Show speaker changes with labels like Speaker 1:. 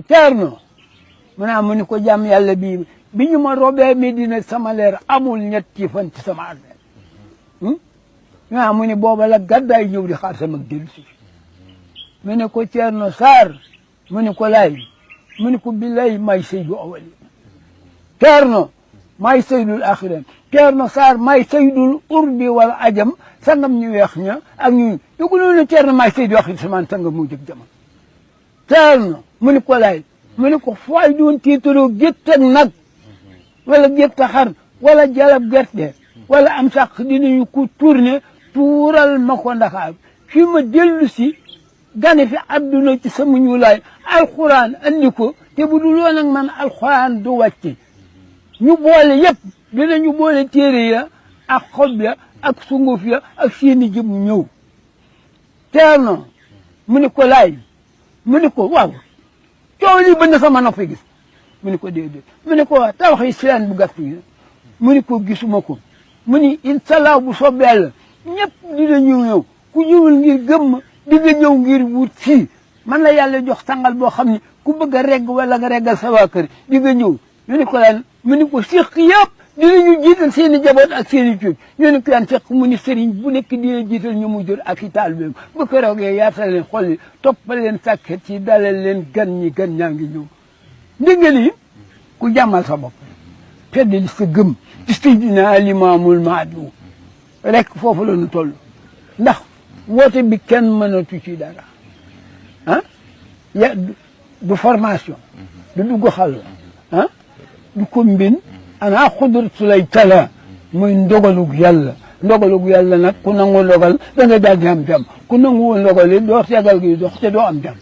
Speaker 1: Ceerno mu ni ko jàmm yàlla bi ñu ma robee Medina sama leer amul ñetti fan ci sama armeel mu ni booba la gàddaay ñëw di xaar sama dellu si mu ne ko Ceerno Saar mu ni ko laay mu ni ko billahi may saydu awali Ceerno may saydul axiran Ceerno Saar may saydul urbi wala ajam sangam ñu weex ña ak ñu yëguloo ne Ceerno may saydu axir samaan sangam mu jëg jaman Ceerno mu ni ko laay mu ni ko fooy doon tiitaroo gétt ak nag wala gétt a xar wala jalab gerte wala am sax dinañu ko tourné tuural ma ko Ndakaaru fi ma dellu si gane fi adduna ci sama ñuulaay alxuraan andi ko te bu dul woon ak man alxuraan du wàcce ñu boole yëpp dinañu boole téere ya ak xob ya ak sunguf ya ak seeni jëm ñëw Ceerno mu ni ko laay mu ni ko waaw coow lii bëgg na sama nopp gis mu ni ko déedéet mu ni ko tawax yi silaan bu gàtt yi mu ni ko gisuma ko mu ni inshallah bu soobee Yàlla ñëpp dina ñëw ku ñëwul ngir gëmm di nga ñëw ngir wut fii man la Yàlla jox sangal boo xam ne ku bëgg a regg wala nga reggal sa waa kër di nga ñëw ñu ni ko lan mu ni ko siq yëpp dinañu jiital seen i jaboot ak seen i cuuj ñu ni ko lan siq mu ni sëriñ bu nekk dina jiital ñu mu jur ak i taalibeem bu ko roogee yaatal leen xol yi toppal leen sàkket yi dalal leen gan ñaa ngi ñëw ndigal yi ku jàmmal sa bopp feddali sa gëm ci Seydina Limaamul Mahdi rek foofu la ñu toll ndax woote bi kenn mënatu ci dara du formation du dugg xal du combine ana xudratu lay tala muy ndogalug yàlla nag ku nangu ndogal da nga daal di am jàmm ku nangu ndogal yi doo tegal gi dox te doo am jàmm